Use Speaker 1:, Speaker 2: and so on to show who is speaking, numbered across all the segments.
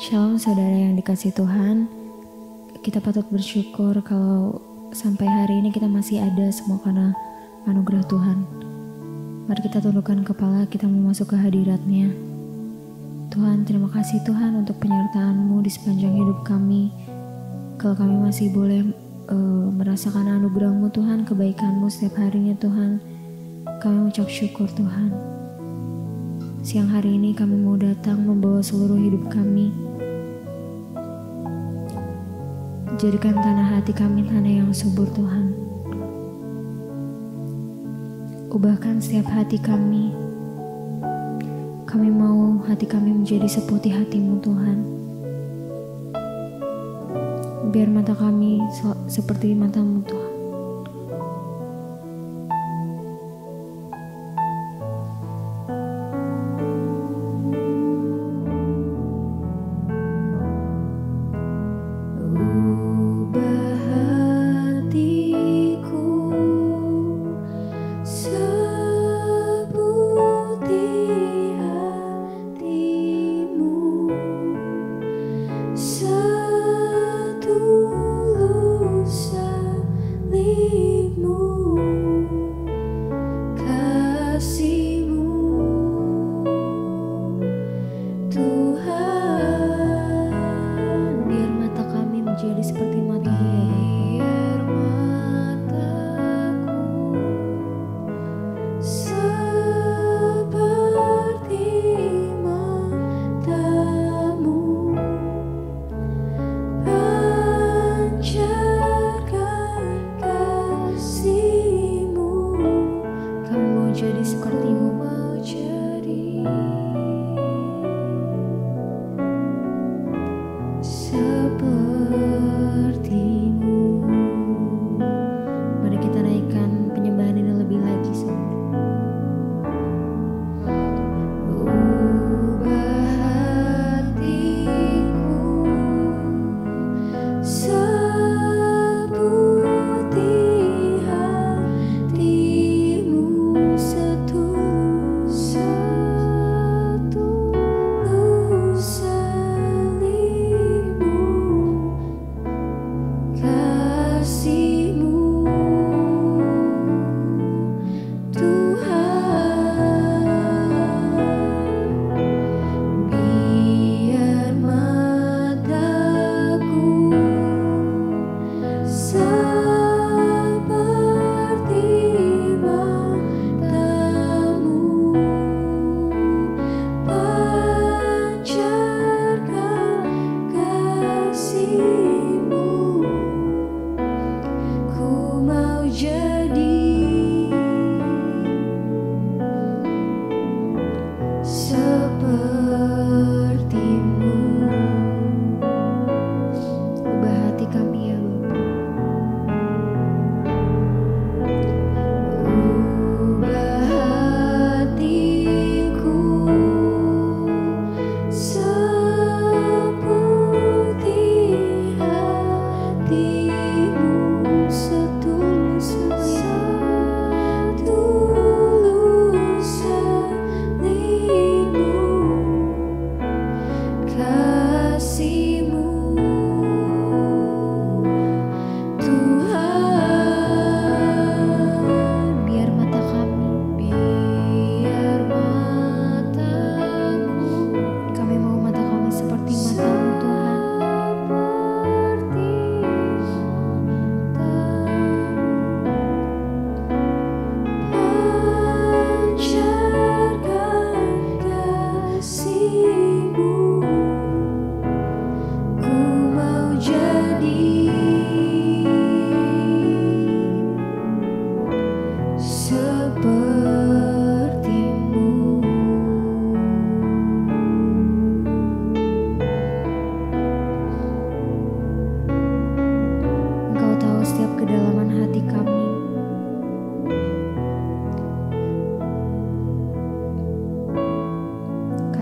Speaker 1: Shalom saudara yang dikasih Tuhan. Kita patut bersyukur kalau sampai hari ini kita masih ada semua karena anugerah Tuhan. Mari kita tundukkan kepala, kita mau masuk ke hadirat-Nya. Tuhan, terima kasih Tuhan untuk penyertaan-Mu di sepanjang hidup kami. Kalau kami masih boleh merasakan anugerah-Mu Tuhan, kebaikan-Mu setiap harinya Tuhan, kami mengucap syukur Tuhan. Siang hari ini kami mau datang membawa seluruh hidup kami. Jadikan tanah hati kami tanah yang subur Tuhan. Ubahkan setiap hati kami. Kami mau hati kami menjadi seputih hati-Mu Tuhan. Biar mata kami seperti mata-Mu Tuhan.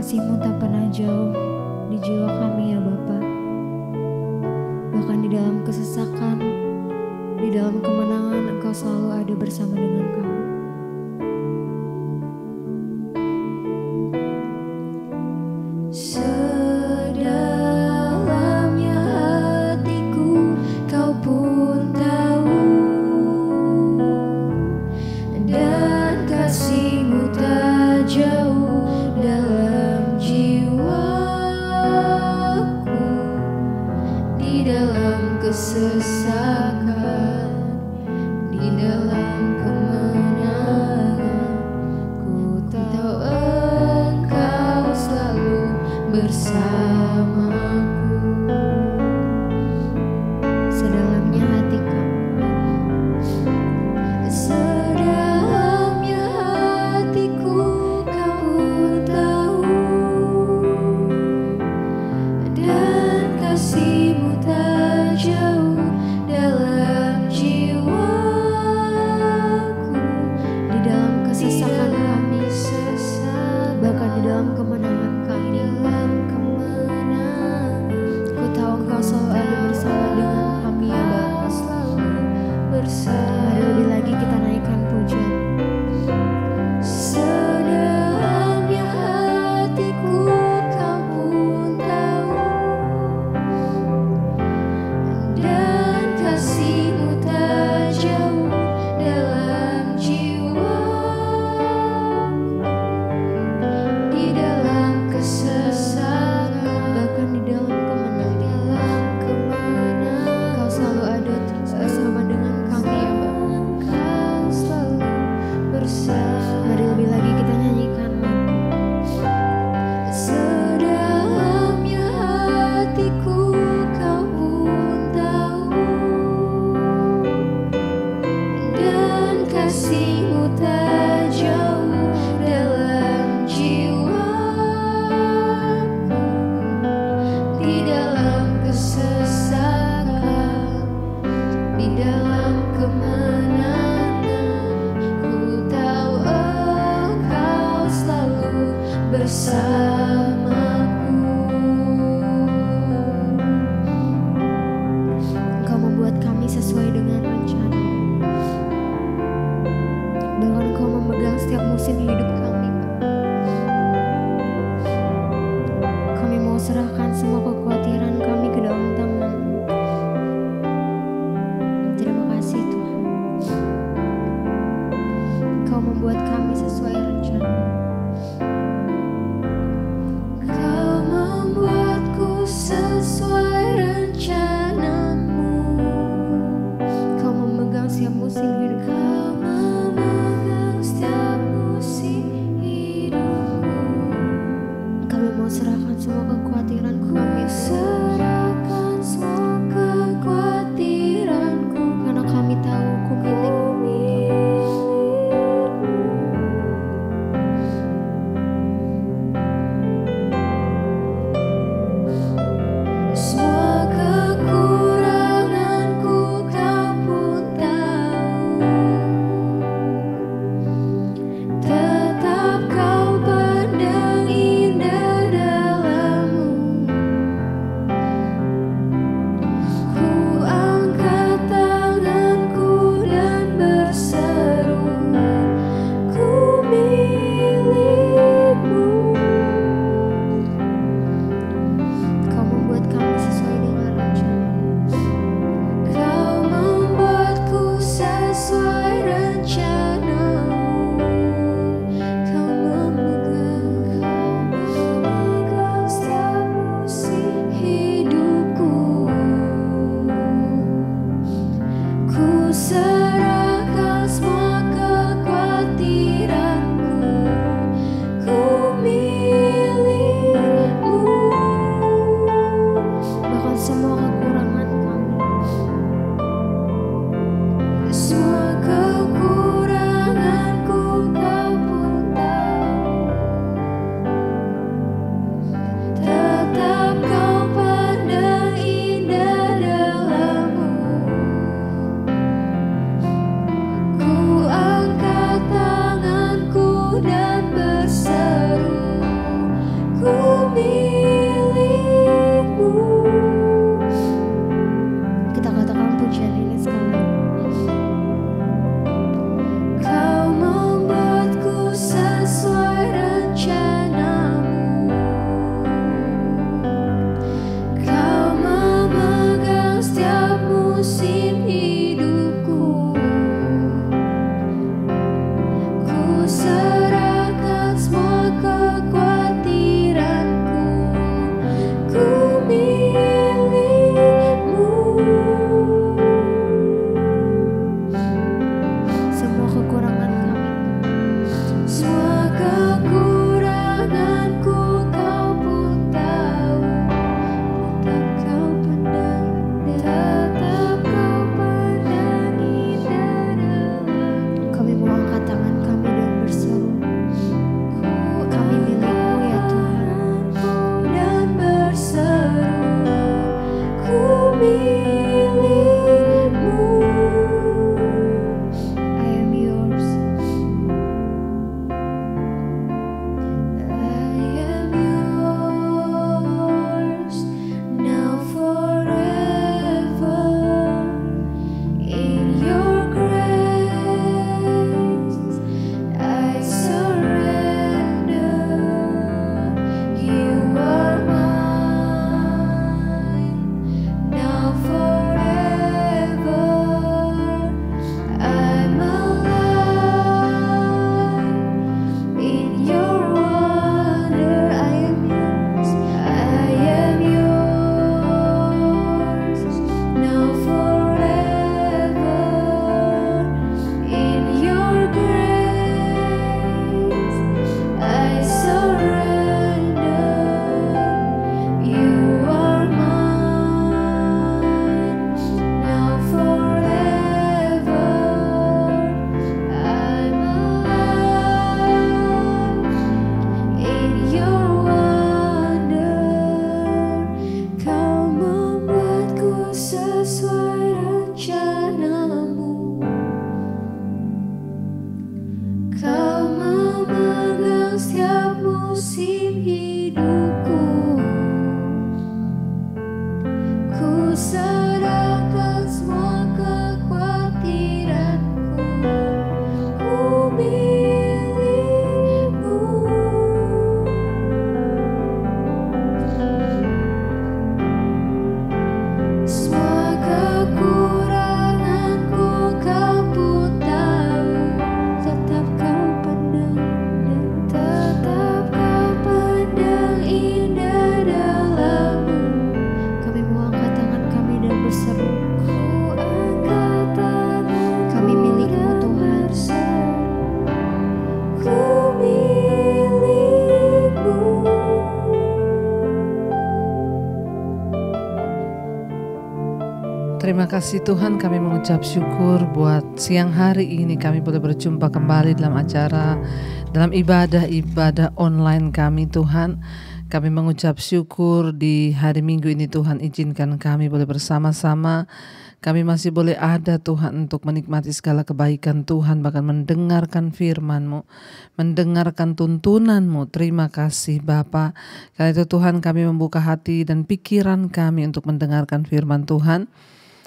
Speaker 1: Kasih-Mu tak pernah jauh di jiwa kami ya Bapa. Bahkan di dalam kesesakan, di dalam kemenangan Engkau selalu ada bersama dengan kami. Sedang kesesakan, di dalam kemenangan. Ku tahu Engkau selalu bersamaku. Sedalamnya hati kami, sedalamnya hatiku, Kau tahu, dan kasih-Mu tak jauh dalam jiwaku. Di dalam kesesakan kami, bahkan di dalam kemenangan kami, ku tahu Engkau selalu ada bersama dengan kami, ya Bapa. Mari lebih lagi kita naikkan pujian. Sedalamnya hatiku, Kau pun tahu, dan kasih-Mu tak jauh dalam jiwaku. Di dalam kesesakan, bahkan di dalam kemenangan, Kau selalu ada bersama dengan kami, ya Bapa. Kau selalu bersama. Mari lebih lagi kita nyanyikan. Sedalamnya hatiku, Kau pun tahu, dan kasih-Mu tak jauh dalam jiwaku. Di dalam kesesakan, di dalam kemenangan, ku tahu Engkau selalu bersamaku. Engkau membuat kami sesuai dengan rencana, bahkan Engkau memegang setiap musim hidup kami. Kami mau serahkan semua kekhawatiran kami ke dalam tangan-Mu. Terima kasih Tuhan, Kau membuat kami sesuai rencana. Kau membuatku sesuai rencana-Mu. Kau memegang setiap musim hidup. Kau memegang setiap musim musim hidupku. Ku serahkan semua kekhawatiranku, ku milikmu. Semua kekuranganku kau pun tahu, tetap kau pandang indah dalam-Mu. Kami mau angkat tangan kami dan berseru, kami milik-Mu Tuhan. Ku milik-Mu.
Speaker 2: Terima kasih Tuhan, kami mengucap syukur buat siang hari ini kami boleh berjumpa kembali dalam acara, dalam ibadah online kami Tuhan. Kami mengucap syukur di hari Minggu ini Tuhan, izinkan kami boleh bersama-sama. Kami masih boleh ada Tuhan untuk menikmati segala kebaikan Tuhan, bahkan mendengarkan firman-Mu, mendengarkan tuntunan-Mu. Terima kasih Bapa. Karena itu Tuhan, kami membuka hati dan pikiran kami untuk mendengarkan firman Tuhan.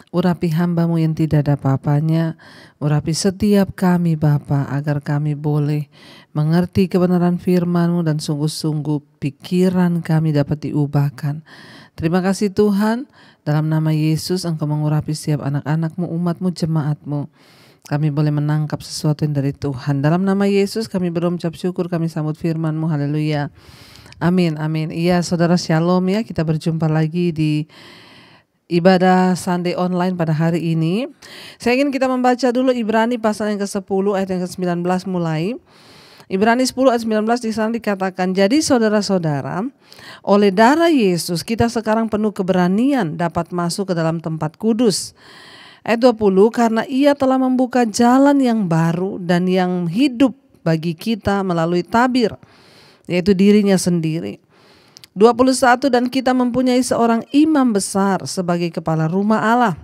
Speaker 2: Urapi hamba-Mu yang tidak ada apa-apanya, urapi setiap kami Bapa, agar kami boleh mengerti kebenaran firman-Mu dan sungguh-sungguh pikiran kami dapat diubahkan. Terima kasih Tuhan, dalam nama Yesus Engkau mengurapi setiap anak-anak-Mu, umat-Mu, jemaat-Mu. Kami boleh menangkap sesuatu yang dari Tuhan. Dalam nama Yesus kami berucap syukur, kami sambut firman-Mu, haleluya. Amin, amin. Iya saudara, shalom ya, kita berjumpa lagi di ibadah Sunday online pada hari ini. Saya ingin kita membaca dulu Ibrani pasal yang ke-10 ayat yang ke-19 mulai. Ibrani 10 ayat 19 di sana dikatakan, jadi saudara-saudara, oleh darah Yesus kita sekarang penuh keberanian dapat masuk ke dalam tempat kudus. Ayat 20, karena Ia telah membuka jalan yang baru dan yang hidup bagi kita melalui tabir, yaitu dirinya sendiri. 21, dan kita mempunyai seorang imam besar sebagai kepala rumah Allah.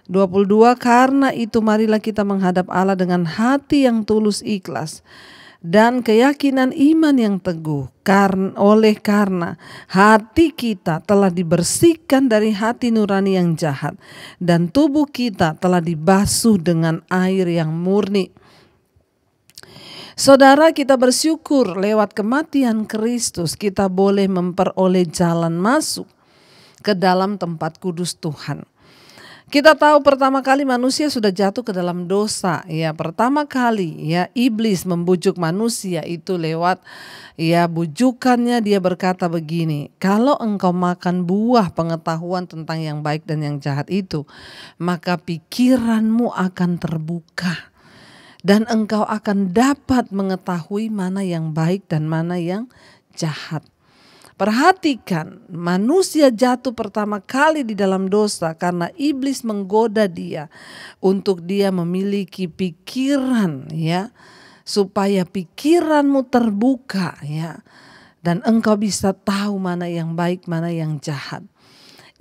Speaker 2: 22, karena itu marilah kita menghadap Allah dengan hati yang tulus ikhlas dan keyakinan iman yang teguh, karena hati kita telah dibersihkan dari hati nurani yang jahat dan tubuh kita telah dibasuh dengan air yang murni. Saudara, kita bersyukur lewat kematian Kristus kita boleh memperoleh jalan masuk ke dalam tempat kudus Tuhan. Kita tahu pertama kali manusia sudah jatuh ke dalam dosa. Ya, pertama kali ya iblis membujuk manusia itu lewat ya bujukannya, dia berkata begini, kalau engkau makan buah pengetahuan tentang yang baik dan yang jahat itu, maka pikiranmu akan terbuka. Dan engkau akan dapat mengetahui mana yang baik dan mana yang jahat. Perhatikan, manusia jatuh pertama kali di dalam dosa karena iblis menggoda dia untuk dia memiliki pikiran ya, supaya pikiranmu terbuka ya, dan engkau bisa tahu mana yang baik, mana yang jahat.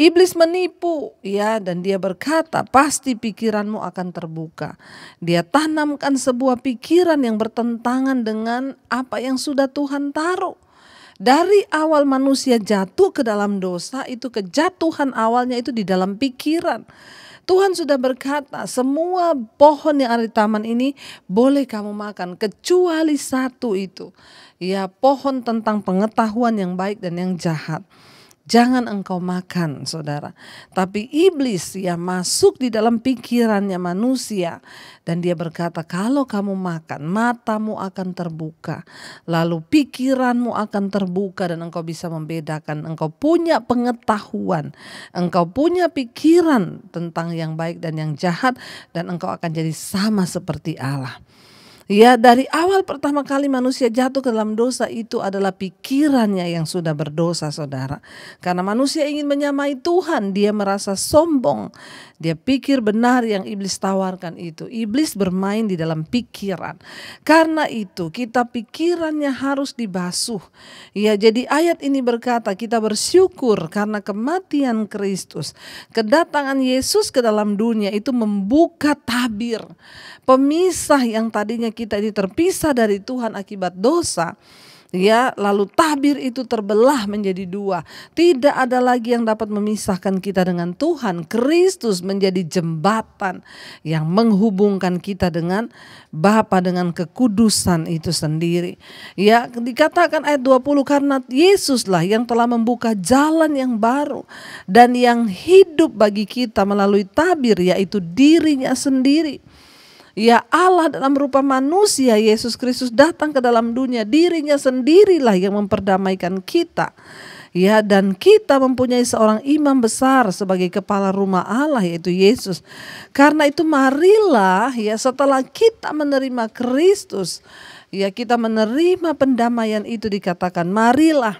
Speaker 2: Iblis menipu ya, dan dia berkata pasti pikiranmu akan terbuka. Dia tanamkan sebuah pikiran yang bertentangan dengan apa yang sudah Tuhan taruh. Dari awal manusia jatuh ke dalam dosa, itu kejatuhan awalnya itu di dalam pikiran. Tuhan sudah berkata semua pohon yang ada di taman ini boleh kamu makan kecuali satu itu. Ya, pohon tentang pengetahuan yang baik dan yang jahat. Jangan engkau makan, saudara. Tapi iblis ya masuk di dalam pikirannya manusia. Dan dia berkata, kalau kamu makan, matamu akan terbuka. Lalu pikiranmu akan terbuka dan engkau bisa membedakan. Engkau punya pengetahuan. Engkau punya pikiran tentang yang baik dan yang jahat. Dan engkau akan jadi sama seperti Allah. Ya, dari awal pertama kali manusia jatuh ke dalam dosa itu adalah pikirannya yang sudah berdosa, saudara. Karena manusia ingin menyamai Tuhan, dia merasa sombong. Dia pikir benar yang iblis tawarkan itu. Iblis bermain di dalam pikiran. Karena itu kita pikirannya harus dibasuh. Ya, jadi ayat ini berkata kita bersyukur karena kematian Kristus. Kedatangan Yesus ke dalam dunia itu membuka tabir. Pemisah yang tadinya kita ini terpisah dari Tuhan akibat dosa. Ya, lalu tabir itu terbelah menjadi dua. Tidak ada lagi yang dapat memisahkan kita dengan Tuhan. Kristus menjadi jembatan yang menghubungkan kita dengan Bapa, dengan kekudusan itu sendiri. Ya, dikatakan ayat 20, karena Yesuslah yang telah membuka jalan yang baru dan yang hidup bagi kita melalui tabir, yaitu dirinya sendiri. Ya, Allah dalam rupa manusia, Yesus Kristus datang ke dalam dunia, dirinya sendirilah yang memperdamaikan kita. Ya, dan kita mempunyai seorang imam besar sebagai kepala rumah Allah, yaitu Yesus. Karena itu marilah, ya, setelah kita menerima Kristus, ya, kita menerima pendamaian itu, dikatakan marilah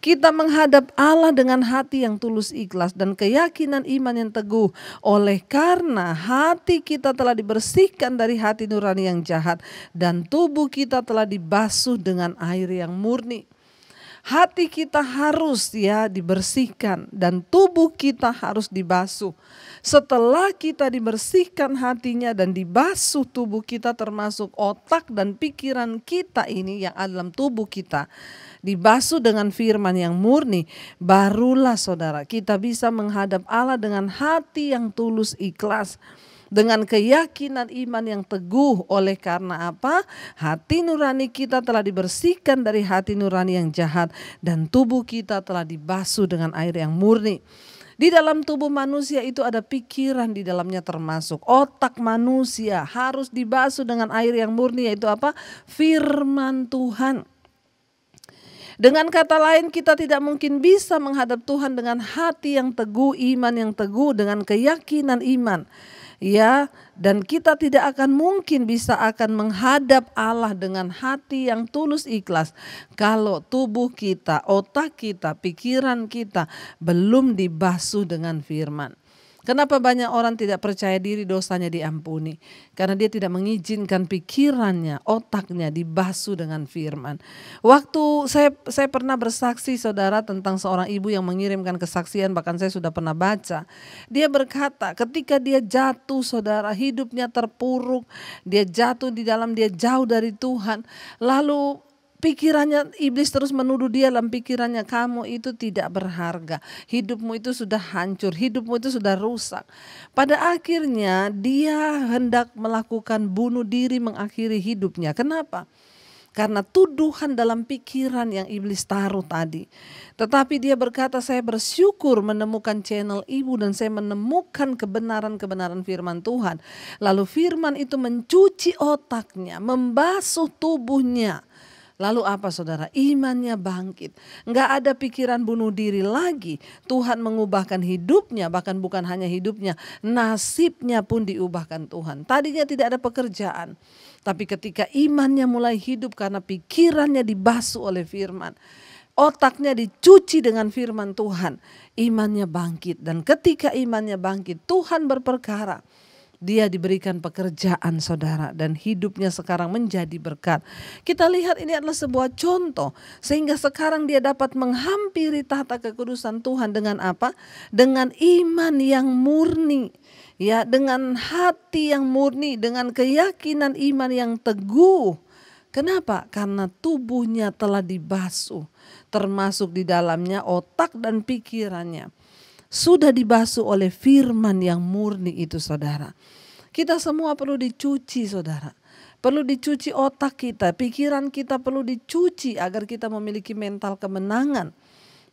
Speaker 2: kita menghadap Allah dengan hati yang tulus ikhlas dan keyakinan iman yang teguh. Oleh karena hati kita telah dibersihkan dari hati nurani yang jahat dan tubuh kita telah dibasuh dengan air yang murni. Hati kita harus, ya, dibersihkan dan tubuh kita harus dibasuh. Setelah kita dibersihkan hatinya dan dibasuh tubuh kita, termasuk otak dan pikiran kita ini yang ada dalam tubuh kita, dibasuh dengan firman yang murni, barulah saudara kita bisa menghadap Allah dengan hati yang tulus ikhlas, dengan keyakinan iman yang teguh. Oleh karena apa? Hati nurani kita telah dibersihkan dari hati nurani yang jahat dan tubuh kita telah dibasuh dengan air yang murni. Di dalam tubuh manusia itu ada pikiran di dalamnya, termasuk otak manusia harus dibasuh dengan air yang murni, yaitu apa? Firman Tuhan. Dengan kata lain, kita tidak mungkin bisa menghadap Tuhan dengan hati yang teguh, iman yang teguh, dengan keyakinan iman. Ya, dan kita tidak akan mungkin bisa akan menghadap Allah dengan hati yang tulus ikhlas kalau tubuh kita, otak kita, pikiran kita belum dibasuh dengan firman. Kenapa banyak orang tidak percaya diri dosanya diampuni? Karena dia tidak mengizinkan pikirannya, otaknya dibasuh dengan firman. Waktu saya pernah bersaksi, saudara, tentang seorang ibu yang mengirimkan kesaksian, bahkan saya sudah pernah baca. Dia berkata ketika dia jatuh, saudara, hidupnya terpuruk, dia jatuh di dalam, dia jauh dari Tuhan. Lalu pikirannya, iblis terus menuduh dia dalam pikirannya, kamu itu tidak berharga, hidupmu itu sudah hancur, hidupmu itu sudah rusak. Pada akhirnya dia hendak melakukan bunuh diri, mengakhiri hidupnya. Kenapa? Karena tuduhan dalam pikiran yang iblis taruh tadi. Tetapi dia berkata, saya bersyukur menemukan channel ibu dan saya menemukan kebenaran-kebenaran firman Tuhan. Lalu firman itu mencuci otaknya, membasuh tubuhnya. Lalu apa, saudara? Imannya bangkit. Nggak ada pikiran bunuh diri lagi. Tuhan mengubahkan hidupnya, bahkan bukan hanya hidupnya, nasibnya pun diubahkan Tuhan. Tadinya tidak ada pekerjaan, tapi ketika imannya mulai hidup karena pikirannya dibasuh oleh firman, otaknya dicuci dengan firman Tuhan, imannya bangkit. Dan ketika imannya bangkit, Tuhan berperkara. Dia diberikan pekerjaan, saudara, dan hidupnya sekarang menjadi berkat. Kita lihat ini adalah sebuah contoh, sehingga sekarang dia dapat menghampiri tahta kekudusan Tuhan dengan apa? Dengan iman yang murni, ya, dengan hati yang murni, dengan keyakinan iman yang teguh. Kenapa? Karena tubuhnya telah dibasuh, termasuk di dalamnya otak dan pikirannya. Sudah dibasuh oleh firman yang murni itu, saudara. Kita semua perlu dicuci, saudara. Perlu dicuci otak kita, pikiran kita perlu dicuci agar kita memiliki mental kemenangan.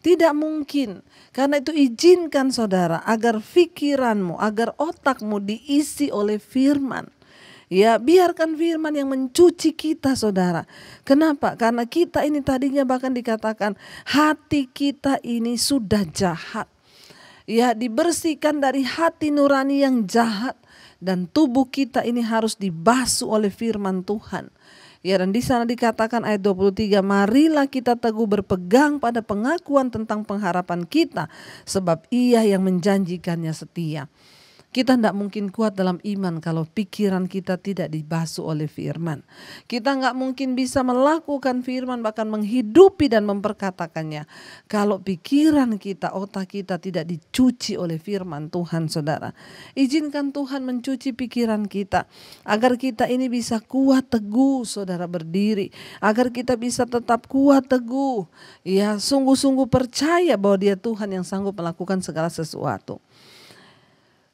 Speaker 2: Tidak mungkin, karena itu izinkan, saudara, agar pikiranmu, agar otakmu diisi oleh firman. Ya, biarkan firman yang mencuci kita, saudara. Kenapa? Karena kita ini tadinya bahkan dikatakan hati kita ini sudah jahat. Ya, dibersihkan dari hati nurani yang jahat, dan tubuh kita ini harus dibasuh oleh firman Tuhan. Ya, dan di sana dikatakan ayat 23, marilah kita teguh berpegang pada pengakuan tentang pengharapan kita, sebab Ia yang menjanjikannya setia. Kita tidak mungkin kuat dalam iman kalau pikiran kita tidak dibasuh oleh firman. Kita nggak mungkin bisa melakukan firman, bahkan menghidupi dan memperkatakannya, kalau pikiran kita, otak kita tidak dicuci oleh firman Tuhan, saudara. Izinkan Tuhan mencuci pikiran kita, agar kita ini bisa kuat teguh, saudara, berdiri. Agar kita bisa tetap kuat teguh, ya, sungguh-sungguh percaya bahwa Dia Tuhan yang sanggup melakukan segala sesuatu.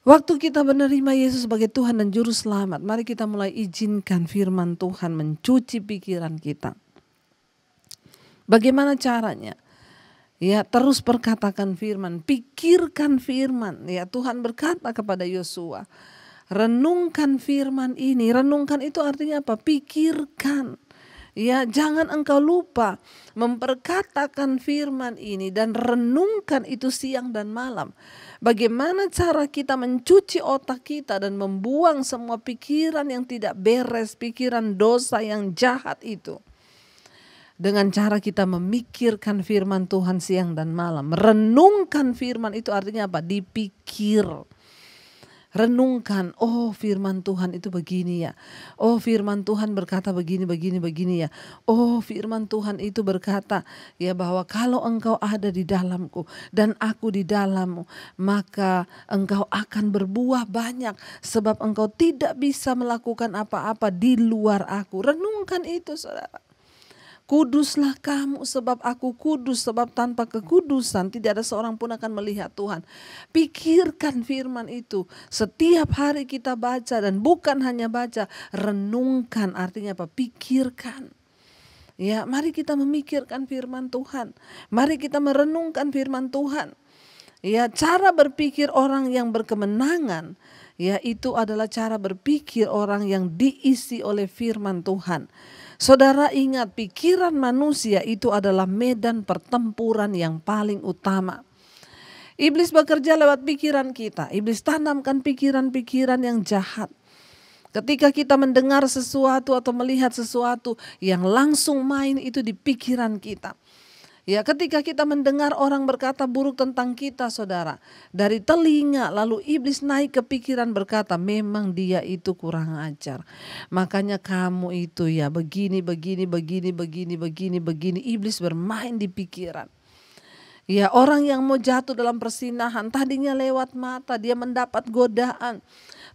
Speaker 2: Waktu kita menerima Yesus sebagai Tuhan dan Juru Selamat, mari kita mulai izinkan firman Tuhan mencuci pikiran kita. Bagaimana caranya? Ya, terus perkatakan firman, pikirkan firman. Ya, Tuhan berkata kepada Yosua, renungkan firman ini. Renungkan itu artinya apa? Pikirkan. Ya, jangan engkau lupa memperkatakan firman ini dan renungkan itu siang dan malam. Bagaimana cara kita mencuci otak kita dan membuang semua pikiran yang tidak beres, pikiran dosa yang jahat itu? Dengan cara kita memikirkan firman Tuhan siang dan malam. Renungkan firman itu artinya apa? Dipikir. Renungkan, oh firman Tuhan itu begini ya. Oh firman Tuhan berkata begini ya. Oh firman Tuhan itu berkata ya bahwa kalau engkau ada di dalamku dan aku di dalammu, maka engkau akan berbuah banyak, sebab engkau tidak bisa melakukan apa-apa di luar aku. Renungkan itu, saudara. Kuduslah kamu sebab aku kudus, sebab tanpa kekudusan tidak ada seorang pun akan melihat Tuhan. Pikirkan firman itu. Setiap hari kita baca, dan bukan hanya baca, renungkan artinya apa? Pikirkan. Ya, mari kita memikirkan firman Tuhan. Mari kita merenungkan firman Tuhan. Ya, cara berpikir orang yang berkemenangan, ya, itu adalah cara berpikir orang yang diisi oleh firman Tuhan. Saudara ingat, pikiran manusia itu adalah medan pertempuran yang paling utama. Iblis bekerja lewat pikiran kita. Iblis tanamkan pikiran-pikiran yang jahat. Ketika kita mendengar sesuatu atau melihat sesuatu, yang langsung main itu di pikiran kita. Ya, ketika kita mendengar orang berkata buruk tentang kita, saudara, dari telinga lalu iblis naik ke pikiran berkata, memang dia itu kurang ajar. Makanya kamu itu ya begini. Iblis bermain di pikiran. Ya, orang yang mau jatuh dalam persinahan, tadinya lewat mata dia mendapat godaan.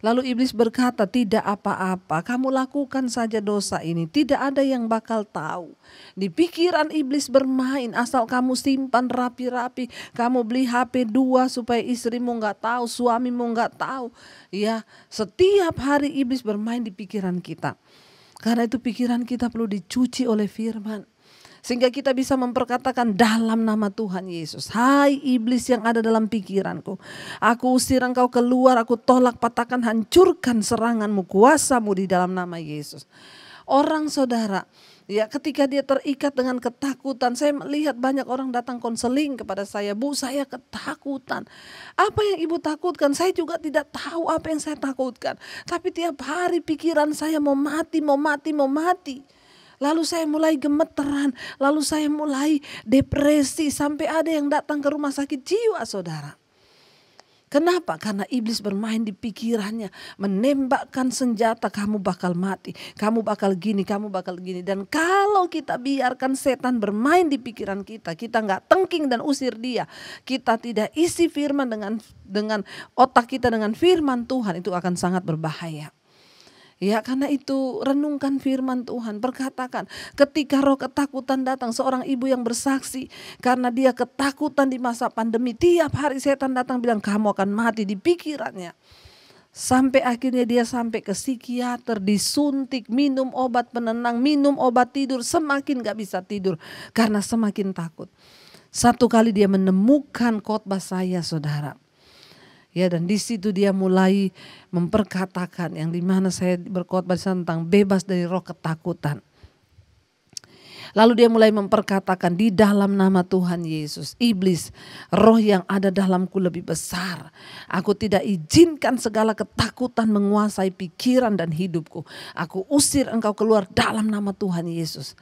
Speaker 2: Lalu iblis berkata, tidak apa-apa, kamu lakukan saja dosa ini, tidak ada yang bakal tahu. Di pikiran iblis bermain, asal kamu simpan rapi-rapi, kamu beli HP 2 supaya istrimu gak tahu, suamimu gak tahu. Ya, setiap hari iblis bermain di pikiran kita. Karena itu pikiran kita perlu dicuci oleh firman. Sehingga kita bisa memperkatakan dalam nama Tuhan Yesus, hai iblis yang ada dalam pikiranku, aku usir engkau keluar, aku tolak, patahkan, hancurkan seranganmu, kuasamu di dalam nama Yesus. Orang, saudara, ya, ketika dia terikat dengan ketakutan, saya melihat banyak orang datang konseling kepada saya, Bu, saya ketakutan. Apa yang ibu takutkan? Saya juga tidak tahu apa yang saya takutkan. Tapi tiap hari pikiran saya mau mati. Lalu saya mulai gemeteran, lalu saya mulai depresi, sampai ada yang datang ke rumah sakit jiwa, saudara. Kenapa? Karena iblis bermain di pikirannya, menembakkan senjata, kamu bakal mati, kamu bakal gini. Dan kalau kita biarkan setan bermain di pikiran kita, kita nggak tengking dan usir dia, kita tidak isi firman dengan otak kita dengan firman Tuhan, itu akan sangat berbahaya. Ya, karena itu renungkan firman Tuhan, perkatakan. Ketika roh ketakutan datang, seorang ibu yang bersaksi karena dia ketakutan di masa pandemi, tiap hari setan datang bilang kamu akan mati di pikirannya. Sampai akhirnya dia sampai ke psikiater, disuntik, minum obat penenang, minum obat tidur, semakin gak bisa tidur karena semakin takut. Satu kali dia menemukan khotbah saya, saudara. Ya, dan di situ dia mulai memperkatakan yang dimana saya berkhotbah tentang bebas dari roh ketakutan. Lalu dia mulai memperkatakan di dalam nama Tuhan Yesus, iblis, roh yang ada dalamku lebih besar. Aku tidak izinkan segala ketakutan menguasai pikiran dan hidupku. Aku usir engkau keluar dalam nama Tuhan Yesus.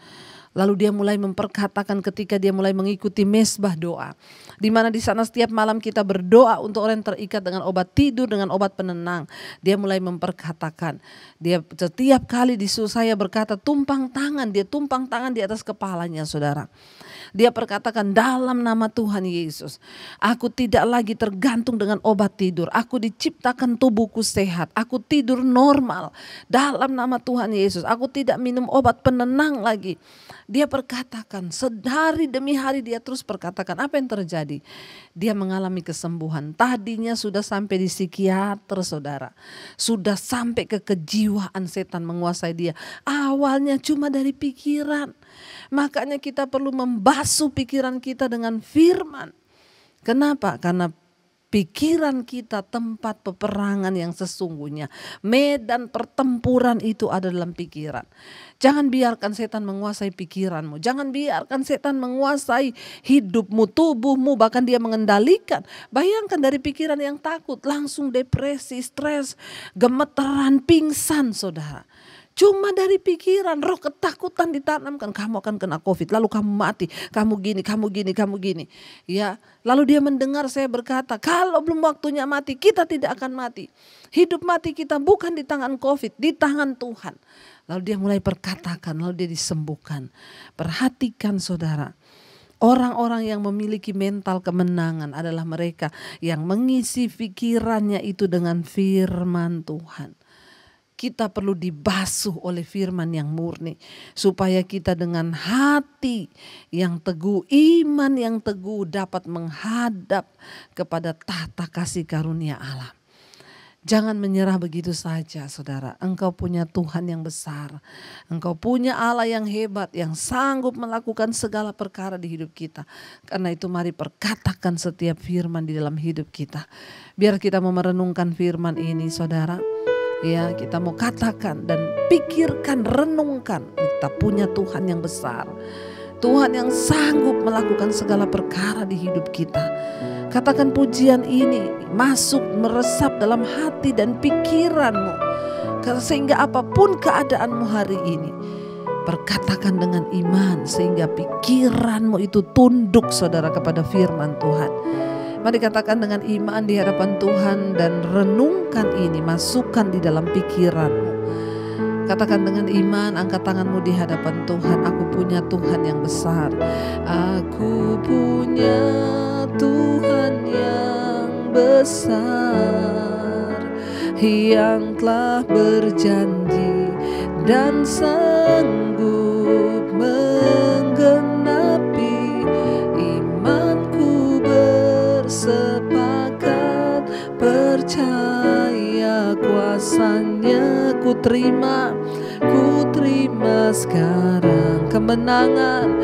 Speaker 2: Lalu dia mulai memperkatakan ketika dia mulai mengikuti mesbah doa. Di mana di sana setiap malam kita berdoa untuk orang yang terikat dengan obat tidur, dengan obat penenang. Dia mulai memperkatakan. Dia setiap kali disuruh saya berkata tumpang tangan. Dia tumpang tangan di atas kepalanya, saudara. Dia perkatakan dalam nama Tuhan Yesus, aku tidak lagi tergantung dengan obat tidur. Aku diciptakan tubuhku sehat. Aku tidur normal dalam nama Tuhan Yesus. Aku tidak minum obat penenang lagi. Dia perkatakan sehari demi hari dia terus perkatakan. Apa yang terjadi? Dia mengalami kesembuhan. Tadinya sudah sampai di psikiater, saudara. Sudah sampai ke kejiwaan, setan menguasai dia. Awalnya cuma dari pikiran. Makanya kita perlu membasuh pikiran kita dengan firman. Kenapa? Karena pikiran kita tempat peperangan yang sesungguhnya. Medan pertempuran itu ada dalam pikiran. Jangan biarkan setan menguasai pikiranmu. Jangan biarkan setan menguasai hidupmu, tubuhmu, bahkan dia mengendalikan. Bayangkan dari pikiran yang takut langsung depresi, stres, gemeteran, pingsan, saudara. Cuma dari pikiran, roh ketakutan ditanamkan, kamu akan kena COVID, lalu kamu mati, kamu gini, kamu gini, kamu gini. Ya, lalu dia mendengar saya berkata, kalau belum waktunya mati, kita tidak akan mati. Hidup mati kita bukan di tangan COVID, di tangan Tuhan. Lalu dia mulai perkatakan, lalu dia disembuhkan. Perhatikan saudara, orang-orang yang memiliki mental kemenangan adalah mereka yang mengisi pikirannya itu dengan firman Tuhan. Kita perlu dibasuh oleh firman yang murni. Supaya kita dengan hati yang teguh, iman yang teguh dapat menghadap kepada tahta kasih karunia Allah. Jangan menyerah begitu saja, saudara. Engkau punya Tuhan yang besar. Engkau punya Allah yang hebat, yang sanggup melakukan segala perkara di hidup kita. Karena itu mari perkatakan setiap firman di dalam hidup kita. Biar kita mau merenungkan firman ini, saudara. Ya, kita mau katakan dan pikirkan, renungkan. Kita punya Tuhan yang besar. Tuhan yang sanggup melakukan segala perkara di hidup kita. Katakan pujian ini masuk meresap dalam hati dan pikiranmu. Sehingga apapun keadaanmu hari ini, perkatakan dengan iman sehingga pikiranmu itu tunduk, saudara, kepada firman Tuhan. Mari katakan dengan iman di hadapan Tuhan dan renungkan ini, masukkan di dalam pikiranmu. Katakan dengan iman, angkat tanganmu di hadapan Tuhan. Aku punya Tuhan yang besar. Aku punya Tuhan yang besar, yang telah berjanji dan sanggup menggenapi imanku. Sepakat percaya kuasanya, ku terima sekarang kemenangan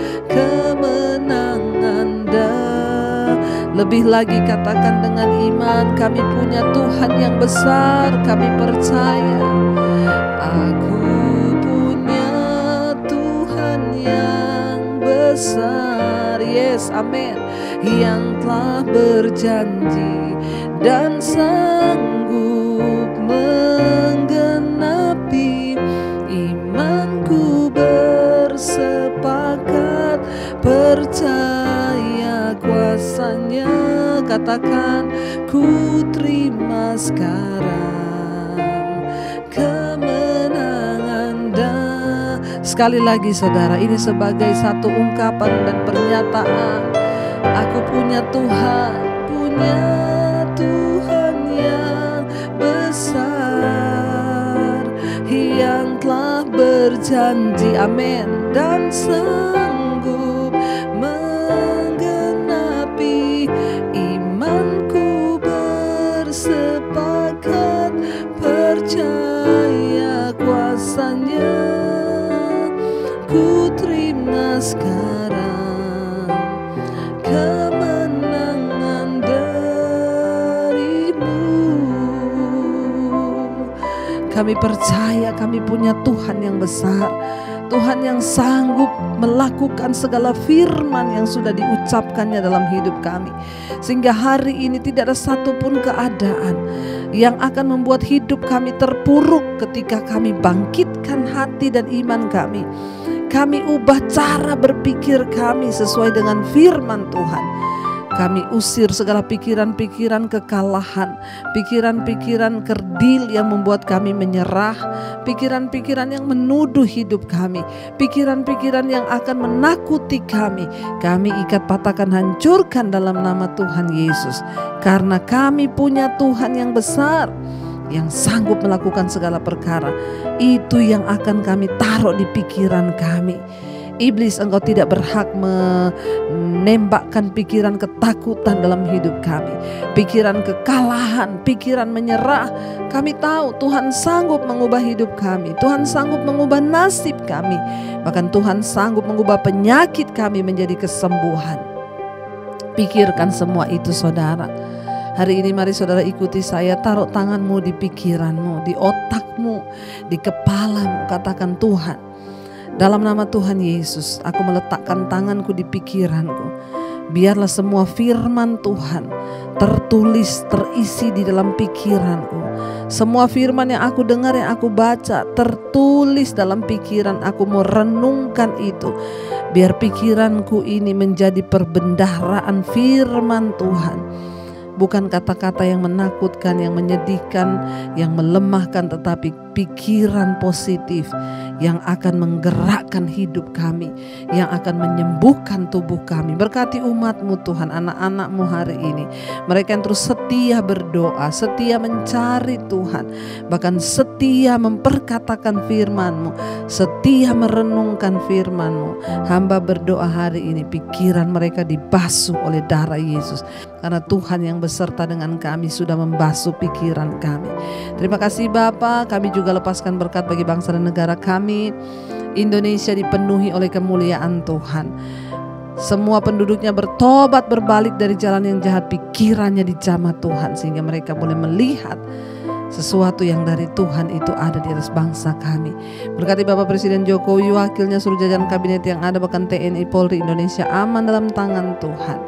Speaker 2: dah. Lebih lagi katakan dengan iman, kami punya Tuhan yang besar, kami percaya. Aku punya Tuhan yang besar, yes, amin, yang telah berjanji dan sanggup menggenapi imanku. Bersepakat percaya kuasanya. Katakan, ku terima sekarang kemenangan dah. Sekali lagi saudara, ini sebagai satu ungkapan dan pernyataan. Aku punya Tuhan yang besar, yang telah berjanji, amin, dan sanggup menggenapi imanku. Bersepakat percaya kuasanya, ku terima sekarang kemenangan darimu. Kami percaya kami punya Tuhan yang besar, Tuhan yang sanggup melakukan segala firman yang sudah diucapkannya dalam hidup kami. Sehingga hari ini tidak ada satupun keadaan yang akan membuat hidup kami terpuruk ketika kami bangkitkan hati dan iman kami. kami ubah cara berpikir kami sesuai dengan firman Tuhan. Kami usir segala pikiran-pikiran kekalahan, pikiran-pikiran kerdil yang membuat kami menyerah, pikiran-pikiran yang menuduh hidup kami, pikiran-pikiran yang akan menakuti kami. Kami ikat, patahkan, hancurkan dalam nama Tuhan Yesus. Karena kami punya Tuhan yang besar, yang sanggup melakukan segala perkara. Itu yang akan kami taruh di pikiran kami. Iblis, engkau tidak berhak menembakkan pikiran ketakutan dalam hidup kami, pikiran kekalahan, pikiran menyerah. Kami tahu Tuhan sanggup mengubah hidup kami, Tuhan sanggup mengubah nasib kami, bahkan Tuhan sanggup mengubah penyakit kami menjadi kesembuhan. Pikirkan semua itu saudara. Hari ini mari saudara ikuti saya, taruh tanganmu di pikiranmu, di otakmu, di kepalamu. Katakan, Tuhan, dalam nama Tuhan Yesus, aku meletakkan tanganku di pikiranku. Biarlah semua firman Tuhan tertulis, terisi di dalam pikiranku. Semua firman yang aku dengar, yang aku baca, tertulis dalam pikiran aku. Mau renungkan itu. Biar pikiranku ini menjadi perbendaharaan firman Tuhan. Bukan kata-kata yang menakutkan, yang menyedihkan, yang melemahkan, tetapi pikiran positif yang akan menggerakkan hidup kami, yang akan menyembuhkan tubuh kami. Berkati umat-Mu Tuhan, anak-anak-Mu hari ini. Mereka yang terus setia berdoa, setia mencari Tuhan, bahkan setia memperkatakan firman-Mu, setia merenungkan firman-Mu. Hamba berdoa hari ini, pikiran mereka dibasuh oleh darah Yesus. Karena Tuhan yang beserta dengan kami sudah membasuh pikiran kami. Terima kasih Bapa, kami juga lepaskan berkat bagi bangsa dan negara kami. Indonesia dipenuhi oleh kemuliaan Tuhan. Semua penduduknya bertobat, berbalik dari jalan yang jahat, pikirannya dijamah Tuhan, sehingga mereka boleh melihat sesuatu yang dari Tuhan itu ada di atas bangsa kami. Berkati Bapak Presiden Jokowi, wakilnya, seluruh jajaran kabinet yang ada, bahkan TNI, Polri, Indonesia aman dalam tangan Tuhan.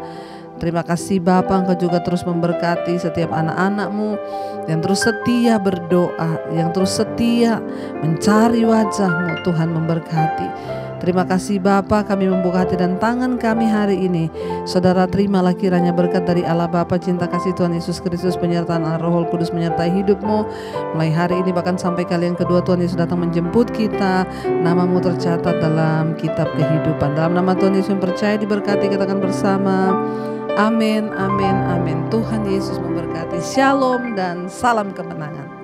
Speaker 2: Terima kasih Bapa, Engkau juga terus memberkati setiap anak-anak-Mu yang terus setia berdoa, yang terus setia mencari wajah-Mu. Tuhan memberkati. Terima kasih Bapa, kami membuka hati dan tangan kami hari ini. Saudara, terimalah kiranya berkat dari Allah Bapa, cinta kasih Tuhan Yesus Kristus, penyertaan Allah Roh Kudus menyertai hidupmu. Mulai hari ini bahkan sampai kali yang kedua Tuhan Yesus datang menjemput kita, namamu tercatat dalam kitab kehidupan. Dalam nama Tuhan Yesus yang percaya diberkati, katakan bersama, amin, amin, amin. Tuhan Yesus memberkati. Shalom dan salam kemenangan.